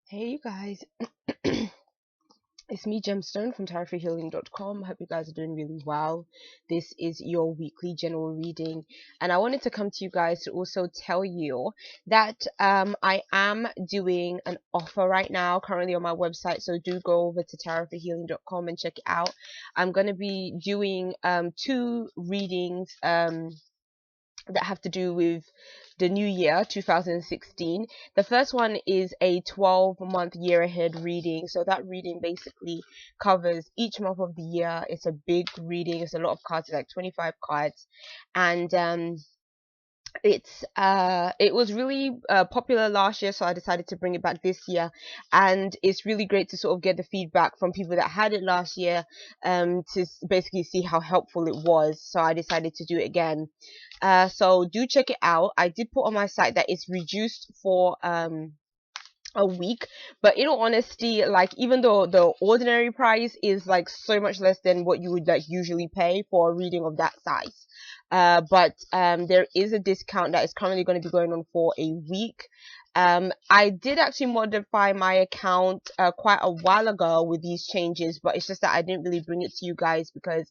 Hey you guys, it's me Gemstone from tarotforhealing.com. Hope you guys are doing really well. This is your weekly general reading, and I wanted to come to you guys to also tell you that I am doing an offer right now currently on my website, so do go over to tarotforhealing.com and check it out. I'm going to be doing two readings that have to do with the new year 2016. The first one is a 12-month year ahead reading, so that reading basically covers each month of the year. It's a big reading, it's a lot of cards, like 25 cards, and it was really popular last year, so I decided to bring it back this year. And it's really great to sort of get the feedback from people that had it last year, to basically see how helpful it was, so I decided to do it again. So do check it out. I did put on my site that it's reduced for a week, but in all honesty, like, even though the ordinary price is like so much less than what you would like usually pay for a reading of that size, but there is a discount that is currently going to be going on for a week. I did actually modify my account quite a while ago with these changes, but it's just that I didn't really bring it to you guys because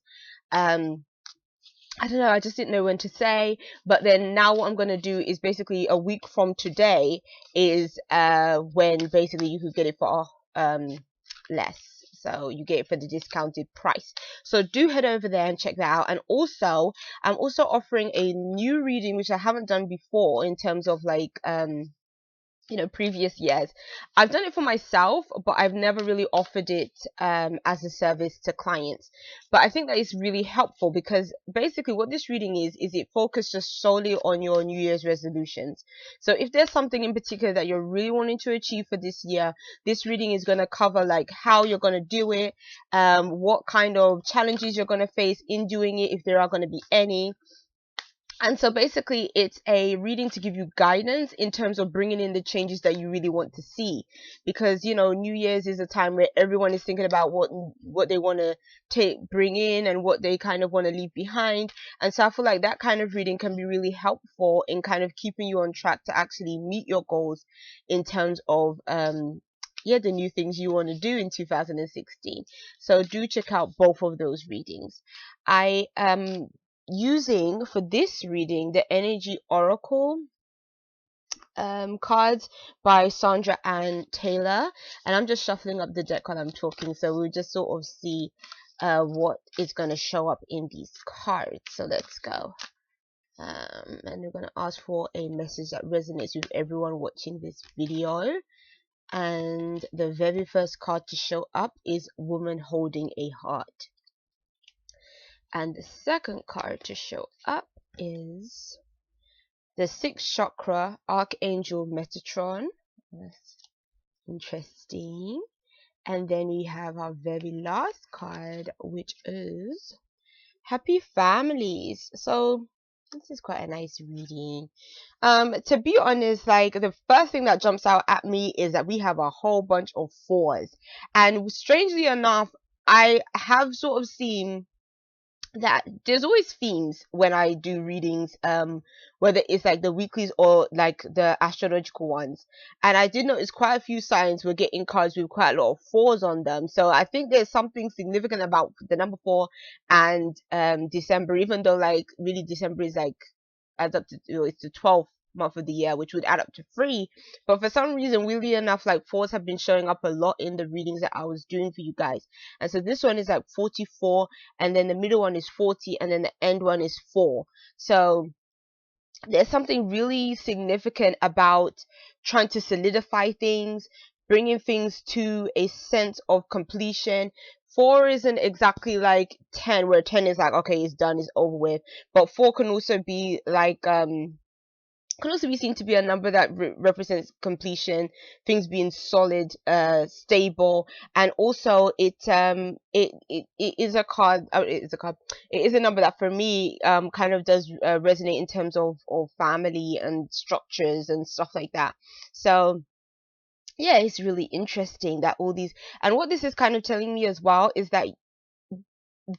I don't know, I just didn't know when to say. But then now what I'm going to do is basically a week from today is when basically you could get it for less. So you get it for the discounted price. So do head over there and check that out. And also, I'm also offering a new reading which I haven't done before in terms of like previous years. I've done it for myself, but I've never really offered it as a service to clients. But I think that is really helpful because basically what this reading is it focuses solely on your New Year's resolutions. So if there's something in particular that you're really wanting to achieve for this year, this reading is going to cover like how you're going to do it, what kind of challenges you're going to face in doing it, if there are going to be any. And so basically, it's a reading to give you guidance in terms of bringing in the changes that you really want to see. Because, New Year's is a time where everyone is thinking about what they want to bring in and what they kind of want to leave behind. And so I feel like that kind of reading can be really helpful in kind of keeping you on track to actually meet your goals in terms of, the new things you want to do in 2016. So do check out both of those readings. I using for this reading the Energy Oracle cards by Sandra Ann Taylor, and I'm just shuffling up the deck while I'm talking, so we'll just sort of see what is going to show up in these cards. So let's go. And we're going to ask for a message that resonates with everyone watching this video. And the very first card to show up is Woman Holding a Heart. And the second card to show up is the sixth chakra, Archangel Metatron. That's interesting. And then we have our very last card, which is Happy Families. So this is quite a nice reading. To be honest, like, the first thing that jumps out at me is that we have a whole bunch of fours. And strangely enough, I have sort of seen that there's always themes when I do readings, whether it's like the weeklies or like the astrological ones. And I did notice quite a few signs were getting cards with quite a lot of fours on them. So I think there's something significant about the number 4 and December, even though like really December is like adds up to, it's the 12th month of the year, which would add up to 3. But for some reason, weirdly enough, like 4s have been showing up a lot in the readings that I was doing for you guys. And so this one is like 44, and then the middle one is 40, and then the end one is 4. So there's something really significant about trying to solidify things, bringing things to a sense of completion. 4 isn't exactly like 10, where 10 is like, okay, it's done, it's over with. But 4 can also be like can also be seen to be a number that represents completion, things being solid, stable. And also it is a card, it is a number that for me kind of does resonate in terms of family and structures and stuff like that. So yeah, it's really interesting that all these, and what this is kind of telling me as well is that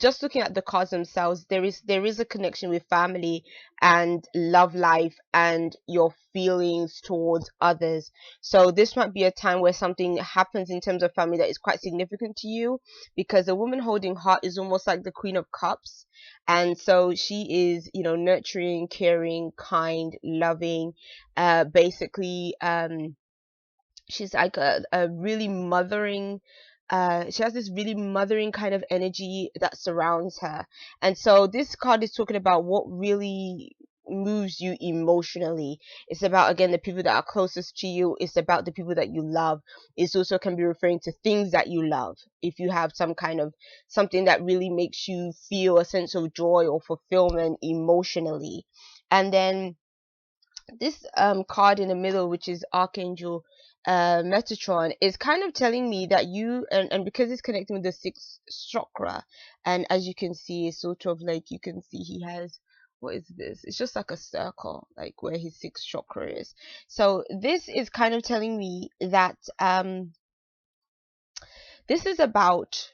just looking at the cards themselves, there is a connection with family and love life and your feelings towards others. So this might be a time where something happens in terms of family that is quite significant to you, because the woman holding heart is almost like the Queen of Cups. And so she is, nurturing, caring, kind, loving, basically, she's like a really mothering, she has this really mothering kind of energy that surrounds her. And so this card is talking about what really moves you emotionally. It's about, again, the people that are closest to you. It's about the people that you love. It's also can be referring to things that you love, if you have some kind of something that really makes you feel a sense of joy or fulfillment emotionally. And then this card in the middle, which is Archangel Metatron, is kind of telling me that you, and because it's connecting with the sixth chakra, and as you can see, it's sort of like, you can see he has, what is this? It's just like a circle, like where his sixth chakra is. So this is kind of telling me that this is about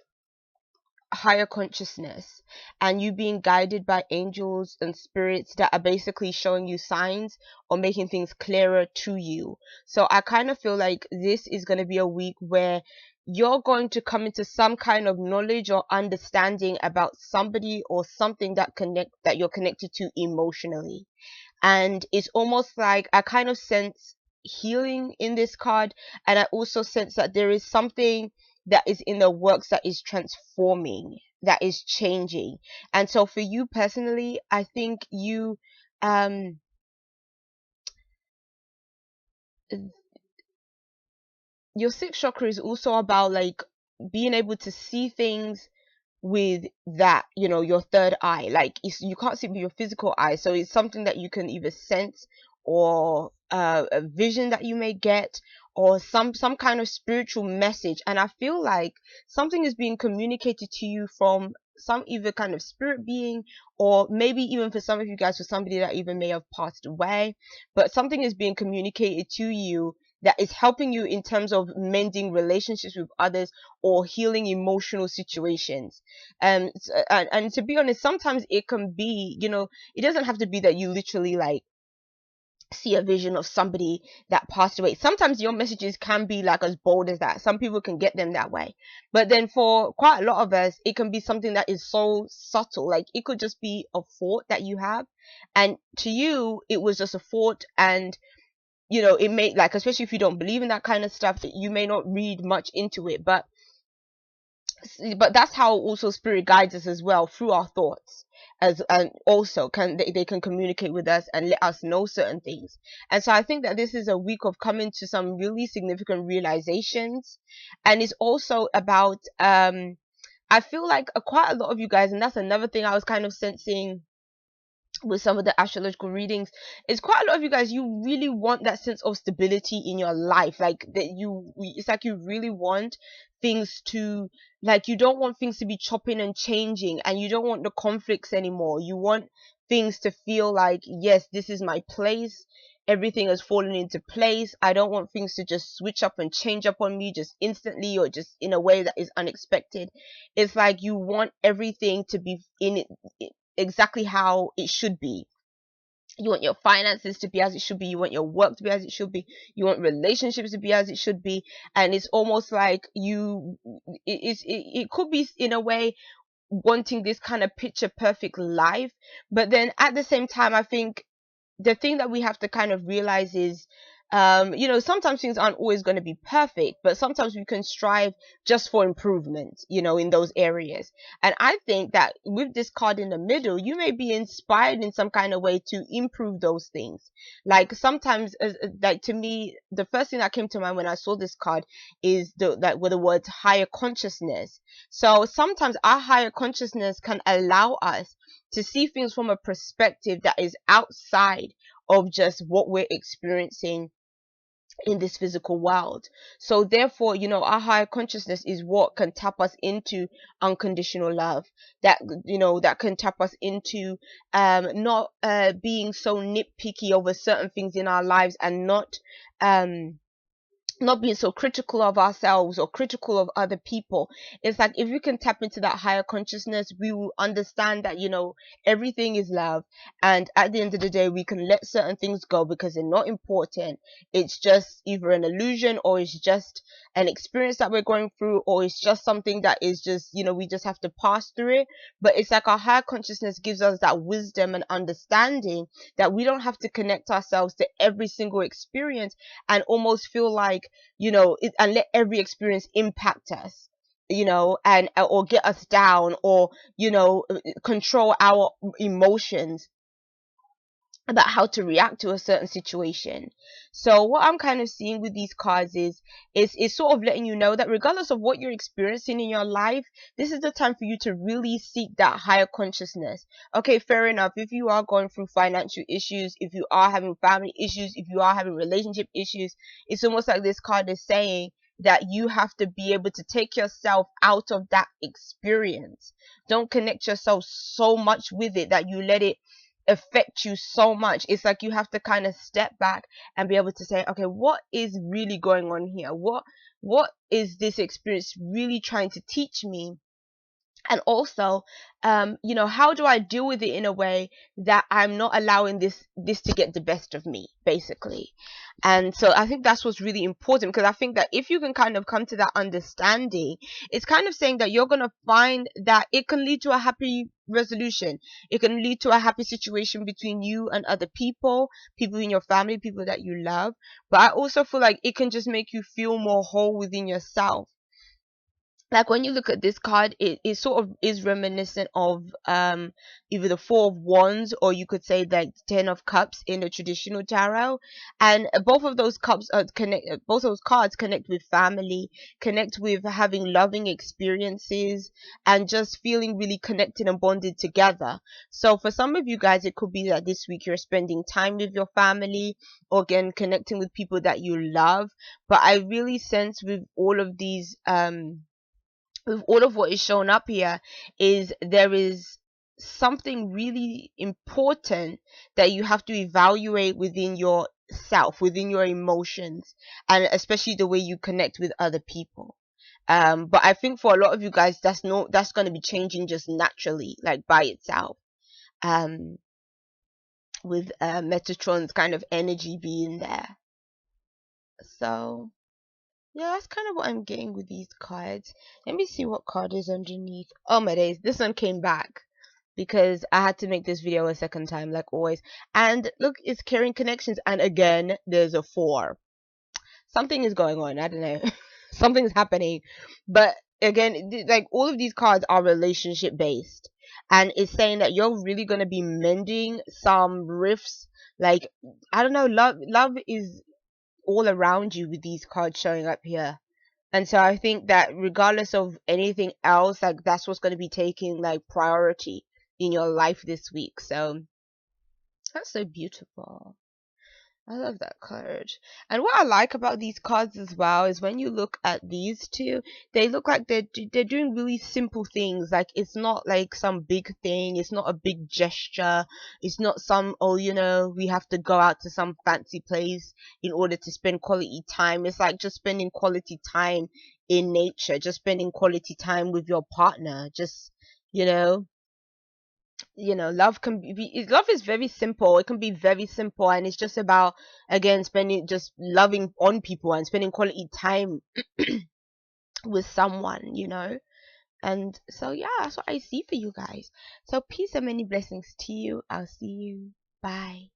higher consciousness, and you being guided by angels and spirits that are basically showing you signs or making things clearer to you. So I kind of feel like this is going to be a week where you're going to come into some kind of knowledge or understanding about somebody or something that you're connected to emotionally. And it's almost like I kind of sense healing in this card, and I also sense that there is something that is in the works that is transforming, that is changing. And so for you personally, I think you um your sixth chakra is also about like being able to see things with that, your third eye. Like, you can't see with your physical eye, so it's something that you can either sense, or a vision that you may get, or some kind of spiritual message. And I feel like something is being communicated to you from some either kind of spirit being, or maybe even for some of you guys, for somebody that even may have passed away. But something is being communicated to you that is helping you in terms of mending relationships with others, or healing emotional situations. And to be honest, sometimes it can be, it doesn't have to be that you literally like see a vision of somebody that passed away. Sometimes your messages can be like as bold as that. Some people can get them that way. But then for quite a lot of us, it can be something that is so subtle. Like, it could just be a thought that you have, and to you it was just a thought. And it may, like, especially if you don't believe in that kind of stuff, you may not read much into it. But that's how also spirit guides us as well, through our thoughts. And also they can communicate with us and let us know certain things. And so I think that this is a week of coming to some really significant realizations. And it's also about I feel like quite a lot of you guys, and that's another thing I was kind of sensing with some of the astrological readings, is quite a lot of you guys, you really want that sense of stability in your life. Like, it's like you really want things to, like, you don't want things to be chopping and changing, and you don't want the conflicts anymore. You want things to feel like, yes, this is my place, everything has fallen into place. I don't want things to just switch up and change up on me just instantly, or just in a way that is unexpected. It's like you want everything to be in it exactly how it should be. You want your finances to be as it should be. You want your work to be as it should be. You want relationships to be as it should be. And it's almost like it could be in a way wanting this kind of picture perfect life. But then at the same time, I think the thing that we have to kind of realize is, sometimes things aren't always going to be perfect, but sometimes we can strive just for improvement, in those areas. And I think that with this card in the middle, you may be inspired in some kind of way to improve those things. Like, sometimes, like, to me, the first thing that came to mind when I saw this card is were the words higher consciousness. So sometimes our higher consciousness can allow us to see things from a perspective that is outside of just what we're experiencing in this physical world. So therefore, our higher consciousness is what can tap us into unconditional love, that can tap us into not being so nitpicky over certain things in our lives, and not not being so critical of ourselves or critical of other people. It's like if we can tap into that higher consciousness, we will understand that, everything is love. And at the end of the day, we can let certain things go because they're not important. It's just either an illusion, or it's just an experience that we're going through, or it's just something that is just, we just have to pass through it. But it's like our higher consciousness gives us that wisdom and understanding that we don't have to connect ourselves to every single experience and almost feel like, and let every experience impact us, and or get us down, or control our emotions about how to react to a certain situation. So what I'm kind of seeing with these cards is sort of letting you know that regardless of what you're experiencing in your life, this is the time for you to really seek that higher consciousness. Okay, fair enough. If you are going through financial issues, if you are having family issues, if you are having relationship issues, it's almost like this card is saying that you have to be able to take yourself out of that experience. Don't connect yourself so much with it that you let it affect you so much. It's like you have to kind of step back and be able to say, okay, what is really going on here? What is this experience really trying to teach me? And also, how do I deal with it in a way that I'm not allowing this to get the best of me, basically. And so I think that's what's really important, because I think that if you can kind of come to that understanding, it's kind of saying that you're going to find that it can lead to a happy resolution. It can lead to a happy situation between you and other people in your family, people that you love. But I also feel like it can just make you feel more whole within yourself. Like when you look at this card, it sort of is reminiscent of either the Four of Wands, or you could say like Ten of Cups in the traditional tarot. And both of those cups connect, both of those cards connect with family, connect with having loving experiences, and just feeling really connected and bonded together. So for some of you guys, it could be that this week you're spending time with your family, or again connecting with people that you love. But I really sense with all of what is shown up here, is there is something really important that you have to evaluate within yourself, within your emotions, and especially the way you connect with other people. But I think for a lot of you guys, that's going to be changing just naturally, like by itself. um with Metatron's kind of energy being there. So yeah, that's kind of what I'm getting with these cards. Let me see what card is underneath. Oh my days, this one came back because I had to make this video a second time, like always. And look, it's carrying connections, and again, there's a 4. Something is going on. I don't know. Something's happening. But again, like all of these cards are relationship based, and it's saying that you're really gonna be mending some rifts. Like, I don't know, love is all around you with these cards showing up here. And so I think that regardless of anything else, like that's what's going to be taking like priority in your life this week. So that's so beautiful. I love that card. And what I like about these cards as well is when you look at these two, they look like they're doing really simple things. Like it's not like some big thing. It's not a big gesture. It's not some, oh, we have to go out to some fancy place in order to spend quality time. It's like just spending quality time in nature, just spending quality time with your partner. Just, you know, love is very simple. It can be very simple, and it's just about, again, spending, just loving on people and spending quality time with someone. And so yeah, that's what I see for you guys. So peace and many blessings to you. I'll see you. Bye.